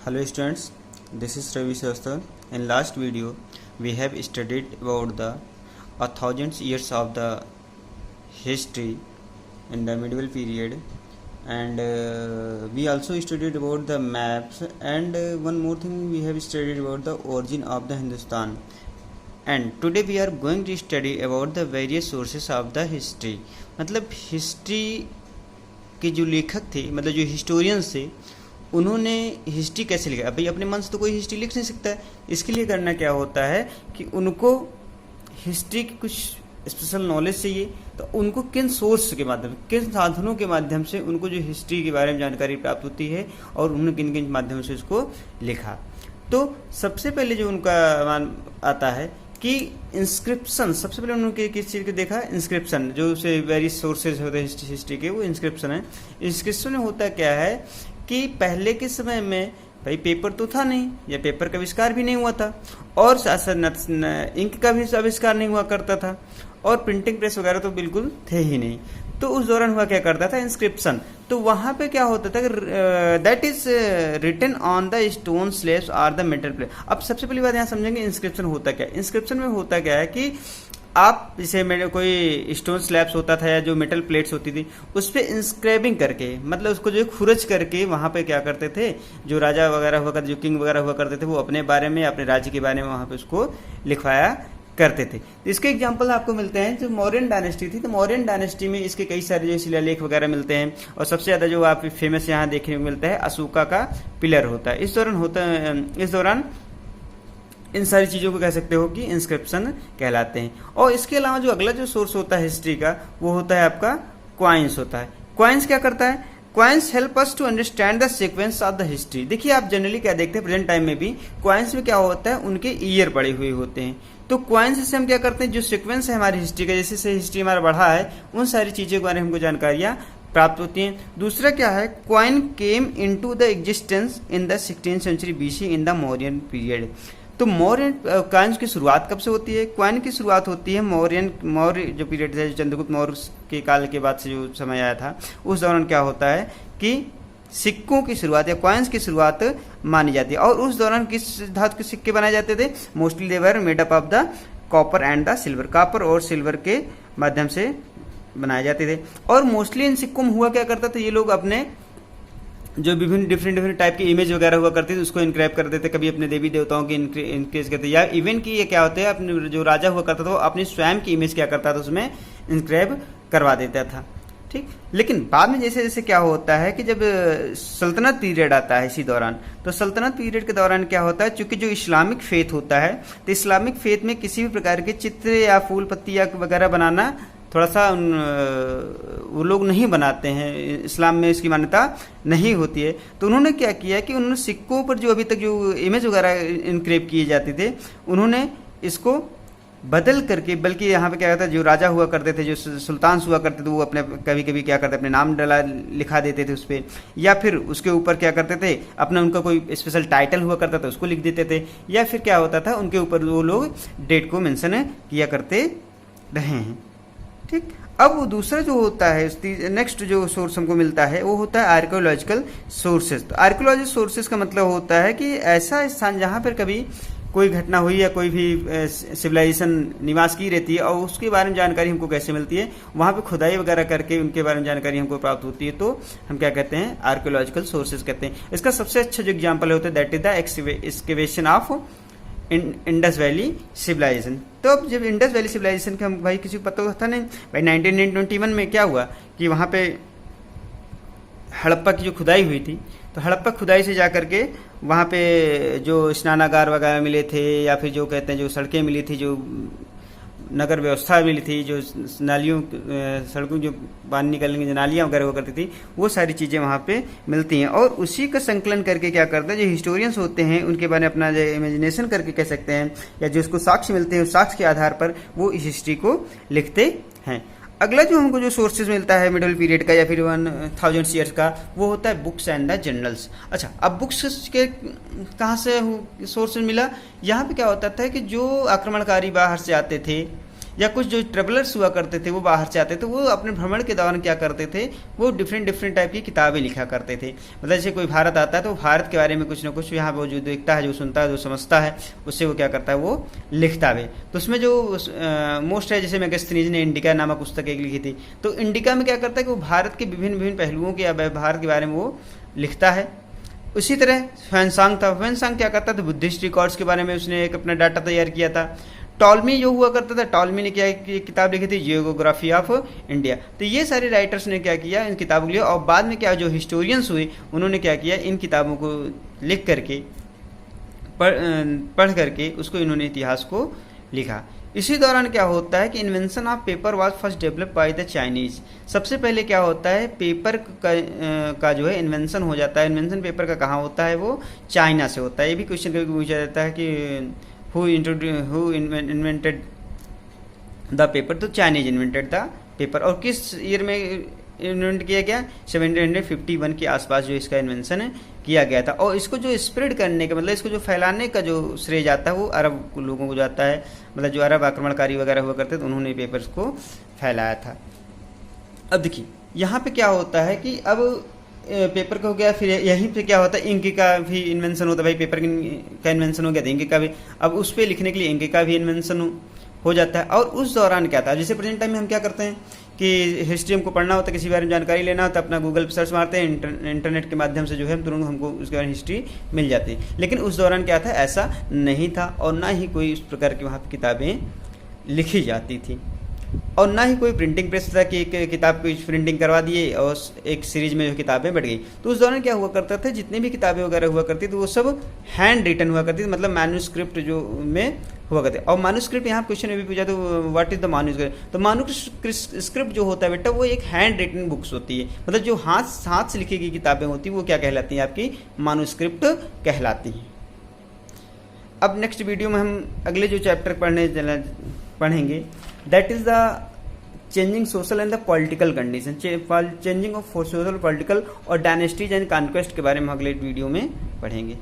Hello students, this is Ravi Sastha. In last video, we have studied about the 1000 years of the history in the medieval period, and we also studied about the maps, and one more thing we have studied about the origin of the Hindustan. And today we are going to study about the various sources of the history. मतलब history के जो लेखक थे, मतलब जो historians थे, उन्होंने history कैसे लिखा। भाई अपने मन से तो कोई हिस्ट्री लिख नहीं सकता है। इसके लिए करना क्या होता है कि उनको हिस्ट्री की कुछ स्पेशल नॉलेज चाहिए, तो उनको किन सोर्स के माध्यम, किन साधनों के माध्यम से उनको जो हिस्ट्री के बारे में जानकारी प्राप्त होती है और उन्होंने किन किन माध्यम से उसको लिखा। तो सबसे पहले जो उनका मान आता है कि इंस्क्रिप्शन, सबसे पहले उन्होंने किस चीज़ को देखा, इंस्क्रिप्शन, जो से वेरियस सोर्सेज होते हैं हिस्ट्री के, वो इंस्क्रिप्शन है। इंस्क्रिप्शन में होता क्या है कि पहले के समय में भाई पेपर तो था नहीं, या पेपर का आविष्कार भी नहीं हुआ था, और इंक का भी आविष्कार नहीं हुआ करता था, और प्रिंटिंग प्रेस वगैरह तो बिल्कुल थे ही नहीं। तो उस दौरान हुआ क्या करता था, इंस्क्रिप्शन। तो वहां पे क्या होता था कि that is written on the stone slabs are the metal plate. अब सबसे पहली बात यहाँ समझेंगे इंस्क्रिप्शन होता क्या है। इंस्क्रिप्शन में होता क्या है कि आप जैसे मेरे कोई स्टोन स्लैब्स होता था या जो मेटल प्लेट्स होती थी, उस पर इंस्क्राइबिंग करके, मतलब उसको जो खुरच करके वहाँ पे क्या करते थे, जो राजा वगैरह हुआ करते, जो किंग वगैरह हुआ करते थे, वो अपने बारे में, अपने राज्य के बारे में वहाँ पे उसको लिखवाया करते थे। तो इसके एग्जाम्पल आपको मिलते हैं जो मौर्यन डायनेस्टी थी। तो मौर्यन डायनेस्टी में इसके कई सारे जो शिलालेख वगैरह मिलते हैं, और सबसे ज़्यादा जो आप फेमस यहाँ देखने को मिलता है अशोका का पिलर होता है। इस दौरान इन सारी चीज़ों को कह सकते हो कि इंस्क्रिप्शन कहलाते हैं। और इसके अलावा जो अगला जो सोर्स होता है हिस्ट्री का, वो होता है आपका क्वाइंस होता है। क्वाइंस क्या करता है, coins help us to understand the sequence of the history. देखिए आप जनरली क्या देखते हैं प्रेजेंट टाइम में भी, क्वाइंस में क्या होता है, उनके ईयर पड़े हुए होते हैं। तो क्वाइंस से हम क्या करते हैं, जो सीक्वेंस है हमारी हिस्ट्री का, जैसे से हिस्ट्री हमारा बढ़ा है, उन सारी चीज़ों के बारे में हमको जानकारियाँ प्राप्त होती हैं। दूसरा क्या है, coin came into the existence in the 16th century BC in the Mauryan period. तो मौर्यन क्वाइंस की शुरुआत कब से होती है, क्वाइन की शुरुआत होती है मौर्य जो पीरियड है, चंद्रगुप्त मौर्य के काल के बाद से जो समय आया था, उस दौरान क्या होता है कि सिक्कों की शुरुआत या क्वाइंस की शुरुआत मानी जाती है। और उस दौरान किस धातु के सिक्के बनाए जाते थे, mostly they were made up of the copper and the silver. Copper और सिल्वर के माध्यम से बनाए जाते थे। और मोस्टली इन सिक्कों में हुआ क्या करता था, ये लोग अपने जो विभिन्न डिफरेंट टाइप की इमेज वगैरह हुआ करती थी, उसको इनक्राइब कर देते थे। कभी अपने देवी देवताओं की इनक्रेज करते, या इवन की ये क्या होता है, अपने जो राजा हुआ करता था वो अपनी स्वयं की इमेज क्या करता था, उसमें इनक्राइब करवा देता था। ठीक, लेकिन बाद में जैसे जैसे क्या होता है कि जब सल्तनत पीरियड आता है इसी दौरान, तो सल्तनत पीरियड के दौरान क्या होता है, चूंकि जो इस्लामिक फेथ होता है, तो इस्लामिक फेथ में किसी भी प्रकार के चित्र या फूल पत्तियाँ वगैरह बनाना थोड़ा सा वो लोग नहीं बनाते हैं, इस्लाम में इसकी मान्यता नहीं होती है। तो उन्होंने क्या किया कि उन्होंने सिक्कों पर जो अभी तक जो इमेज वगैरह इनक्रेप किए जाते थे, उन्होंने इसको बदल करके, बल्कि यहाँ पे क्या कहता है, जो राजा हुआ करते थे, जो सुल्तान हुआ करते थे, वो अपने कभी कभी क्या करते अपने नाम लिखा देते थे उस पर, या फिर उसके ऊपर क्या करते थे, अपना उनका कोई स्पेशल टाइटल हुआ करता था उसको लिख देते थे, या फिर क्या होता था उनके ऊपर वो लोग डेट को मेंशन किया करते रहे हैं। ठीक, अब वो दूसरा जो होता है, नेक्स्ट जो सोर्स हमको मिलता है, वो होता है आर्कियोलॉजिकल सोर्सेज। तो आर्कियोलॉजिकल सोर्सेज का मतलब होता है कि ऐसा स्थान जहाँ पर कभी कोई घटना हुई या कोई भी सिविलाइजेशन निवास की रहती है, और उसके बारे में जानकारी हमको कैसे मिलती है, वहाँ पे खुदाई वगैरह करके उनके बारे में जानकारी हमको प्राप्त होती है, तो हम क्या कहते हैं, आर्कियोलॉजिकल सोर्सेज कहते हैं। इसका सबसे अच्छा जो एग्जाम्पल होता है, that is the excavation of Indus valley civilisation. तो अब जब इंडस वैली सिविलाइजेशन का हम भाई किसी को पता था नहीं भाई, 1921 में क्या हुआ कि वहाँ पे हड़प्पा की जो खुदाई हुई थी, तो हड़प्पा खुदाई से जाकर के वहाँ पे जो स्नानागार वगैरह मिले थे, या फिर जो कहते हैं जो सड़कें मिली थी, जो नगर व्यवस्था मिली थी, जो नालियों सड़कों जो पानी निकलने की नालियाँ वगैरह हुआ करती थी, वो सारी चीज़ें वहाँ पे मिलती हैं। और उसी का संकलन करके क्या करते हैं, जो हिस्टोरियंस होते हैं उनके बारे में अपना जो इमेजिनेशन करके कह सकते हैं, या जो उसको साक्ष्य मिलते हैं, उस साक्ष्य के आधार पर वो इस हिस्ट्री को लिखते हैं। अगला जो हमको जो सोर्सेज मिलता है मिडिल पीरियड का या फिर 1000 ईयर्स का, वो होता है बुक्स एंड द जर्नल्स। अच्छा, अब बुक्स के कहाँ से सोर्सेज मिला, यहाँ पे क्या होता था कि जो आक्रमणकारी बाहर से आते थे या कुछ जो ट्रेवलर्स हुआ करते थे वो बाहर से आते थे, वो अपने भ्रमण के दौरान क्या करते थे, वो डिफरेंट टाइप की किताबें लिखा करते थे। मतलब जैसे कोई भारत आता है तो भारत के बारे में कुछ ना कुछ यहाँ पर जो देखता है, जो सुनता है, जो समझता है, उससे वो क्या करता है, वो लिखता है। तो उसमें जो मोस्ट है, जैसे मैगस्थनीज ने इंडिका नामक पुस्तक एक लिखी थी, तो इंडिका में क्या करता है कि वो भारत के विभिन्न पहलुओं के या भारत के बारे में वो लिखता है। उसी तरह ह्वेनसांग था, ह्वेनसांग क्या करता था, बुद्धिस्ट रिकॉर्ड्स के बारे में उसने एक अपना डाटा तैयार किया था। टॉलमी जो हुआ करता था, टॉलमी ने क्या किताब लिखी थी, जियोग्राफी ऑफ इंडिया। तो ये सारे राइटर्स ने क्या किया, इन किताबों को लिया, और बाद में क्या जो हिस्टोरियंस हुए उन्होंने क्या किया, इन किताबों को लिख करके पढ़ करके उसको इन्होंने इतिहास को लिखा। इसी दौरान क्या होता है कि invention of paper was first develop by the Chinese. सबसे पहले क्या होता है, पेपर का जो है इन्वेंशन हो जाता है। इन्वेंशन पेपर का कहाँ होता है, वो चाइना से होता है। ये भी क्वेश्चन कभी पूछा जाता है कि हु इन्वेंटेड द पेपर, तो चाइनीज इन्वेंटेड द पेपर। और किस ईयर में इन्वेंट किया गया, 1751 के आसपास जो इसका इन्वेंशन किया गया था। और इसको जो स्प्रेड करने का, मतलब इसको जो फैलाने का जो श्रेय जाता है वो अरब लोगों को जाता है। मतलब जो अरब आक्रमणकारी वगैरह हुआ करते थे, तो उन्होंने पेपर्स को फैलाया था। अब देखिए यहाँ पे क्या होता है कि अब पेपर का हो गया, फिर यहीं पे क्या होता है, इंक का भी इन्वेंशन होता है। भाई पेपर का इन्वेंशन हो गया था, इंक का भी। अब उस पर लिखने के लिए इंक का भी इन्वेंशन हो जाता है। और उस दौरान क्या था, जैसे प्रेजेंट टाइम में हम क्या करते हैं कि हिस्ट्री हमको पढ़ना होता है, किसी बारे में जानकारी लेना होता है, अपना गूगल पर सर्च मारते हैं, इंटरनेट के माध्यम से जो है तुरंत हमको उसके बारे में हिस्ट्री मिल जाती है। लेकिन उस दौरान क्या था, ऐसा नहीं था, और ना ही कोई इस प्रकार की वहाँ पर किताबें लिखी जाती थी, और ना ही कोई प्रिंटिंग प्रेस था कि एक किताब की प्रिंटिंग करवा दिए और एक सीरीज में जो किताबें बढ़ गई। तो उस दौरान क्या हुआ करता था, जितनी भी किताबें वगैरह हुआ करती थी वो सब हैंड रिटन हुआ करती थी, मतलब मैन्युस्क्रिप्ट जो में हुआ करते। और मैन्युस्क्रिप्ट यहाँ क्वेश्चन में भी पूछा तो व्हाट इज द मैन्युस्क्रिप्ट। तो मैन्युस्क्रिप्ट जो होता है बेटा, वो एक हैंड रिटन बुक्स होती है, मतलब जो हाथ से लिखी गई किताबें होती है वो क्या कहलाती हैं, आपकी मैन्युस्क्रिप्ट कहलाती हैं। अब नेक्स्ट वीडियो में हम अगले जो चैप्टर पढ़ेंगे, that is the changing social and the political condition, changing of social political और डायनेस्टीज एंड कॉन्क्वेस्ट के बारे में अगले वीडियो में पढ़ेंगे।